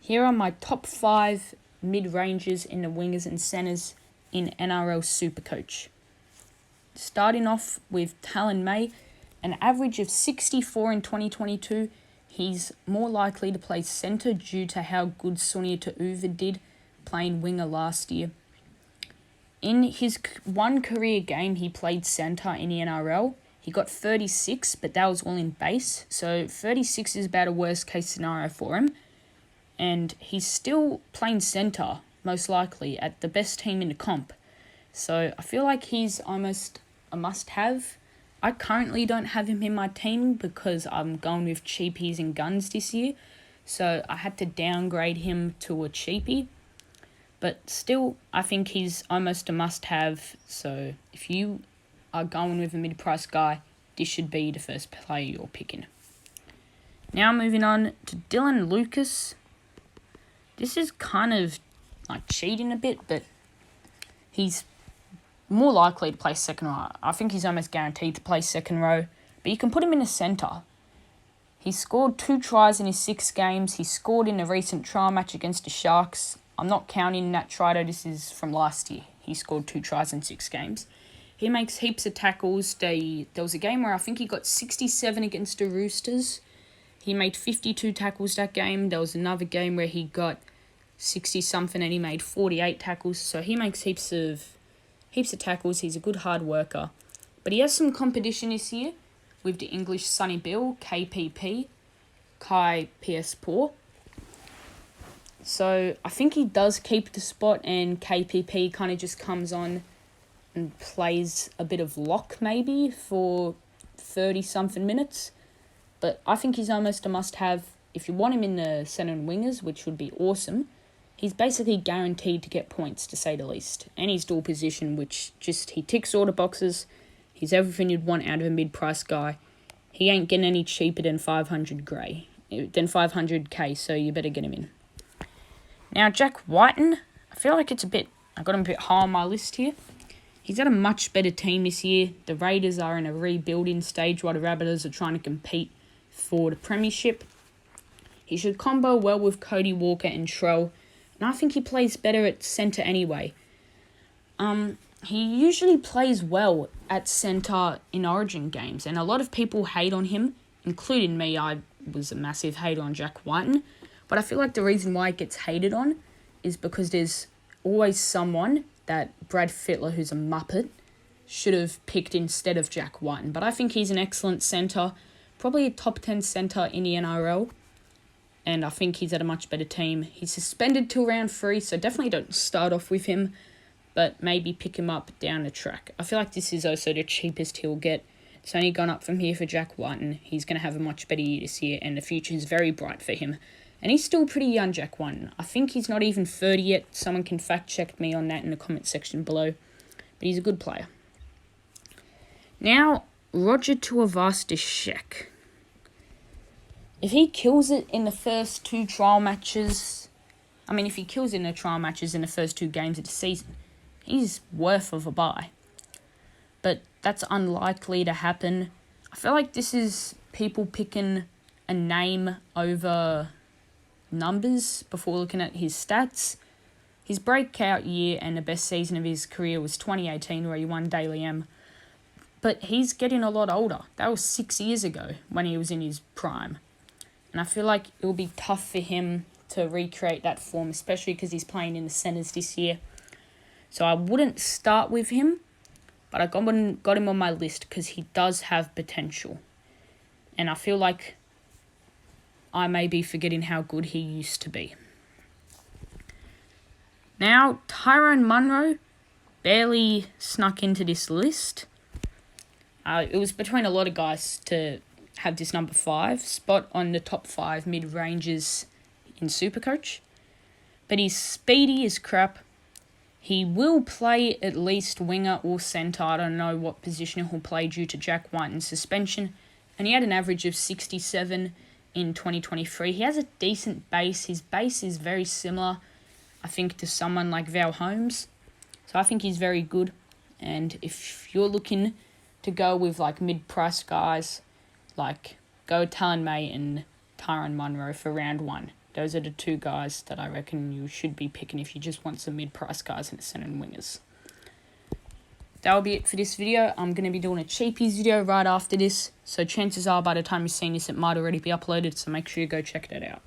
Here are my top 5 mid-rangers in the wingers and centers in NRL Supercoach. Starting off with Talon May, an average of 64 in 2022. He's more likely to play centre due to how good Sonia Ta'uva did playing winger last year. In his one career game, he played centre in the NRL. He got 36, but that was all in base. So 36 is about a worst case scenario for him. And he's still playing centre, most likely, at the best team in the comp. So I feel like he's almost a must-have. I currently don't have him in my team because I'm going with cheapies and guns this year. So I had to downgrade him to a cheapie. But still, I think he's almost a must-have. So if you are going with a mid-price guy, this should be the first player you're picking. Now moving on to Dylan Lucas. This is kind of like cheating a bit, but he's more likely to play second row. I think he's almost guaranteed to play second row, but you can put him in the centre. He scored 2 tries in his 6 games. He scored in a recent trial match against the Sharks. I'm not counting that try though, this is from last year. He scored 2 tries in 6 games. He makes heaps of tackles. There was a game where I think he got 67 against the Roosters. He made 52 tackles that game. There was another game where he got 60-something and he made 48 tackles. So he makes heaps of tackles. He's a good hard worker. But he has some competition this year with the English Sonny Bill, KPP, Kai PS4. So I think he does keep the spot, and KPP kind of just comes on and plays a bit of lock maybe for 30-something minutes. But I think he's almost a must-have. If you want him in the centre and wingers, which would be awesome, he's basically guaranteed to get points, to say the least. And he's dual position, which he ticks all the boxes. He's everything you'd want out of a mid-price guy. He ain't getting any cheaper than 500k, so you better get him in. Now, Jack Whiten, I feel like I got him a bit high on my list here. He's got a much better team this year. The Raiders are in a rebuilding stage while the Rabbitohs are trying to compete for the premiership. He should combo well with Cody Walker and Trell, and I think he plays better at centre anyway. He usually plays well at centre in Origin games, and a lot of people hate on him, including me. I was a massive hater on Jack Whiten, but I feel like the reason why it gets hated on is because there's always someone that Brad Fittler, who's a muppet, should have picked instead of Jack Whiten. But I think he's an excellent centre, probably a top 10 centre in the NRL, and I think he's at a much better team. He's suspended till round 3, so definitely don't start off with him, but maybe pick him up down the track. I feel like this is also the cheapest he'll get. It's only gone up from here for Jack Whiten. He's going to have a much better year this year, and the future is very bright for him. And he's still pretty young, Jack Whiten. I think he's not even 30 yet. Someone can fact-check me on that in the comment section below. But he's a good player. Now, Roger Tuivasa-Sheck. If he kills it in the first 2 trial matches... if he kills it in the trial matches in the first 2 games of the season, he's worth of a buy. But that's unlikely to happen. I feel like this is people picking a name over numbers before looking at his stats. His breakout year and the best season of his career was 2018, where he won Daily M. But he's getting a lot older. That was 6 years ago when he was in his prime. And I feel like it'll be tough for him to recreate that form, especially because he's playing in the centres this year. So I wouldn't start with him, but I got him on my list because he does have potential. And I feel like I may be forgetting how good he used to be. Now, Tyrone Munro barely snuck into this list. It was between a lot of guys to have this number 5 spot on the top 5 mid-rangers in Supercoach. But he's speedy as crap. He will play at least winger or centre. I don't know what position he'll play due to Jack Whiten's suspension. And he had an average of 67 in 2023. He has a decent base. His base is very similar, I think, to someone like Val Holmes. So I think he's very good. And if you're looking to go with like mid-price guys, like go Talon May and Tyrone Munro for round 1. those are the two guys that I reckon you should be picking if you just want some mid-price guys in the centre and wingers. That will be it for this video. I'm going to be doing a cheapies video right after this, so chances are by the time you're seeing this, it might already be uploaded, so make sure you go check that out.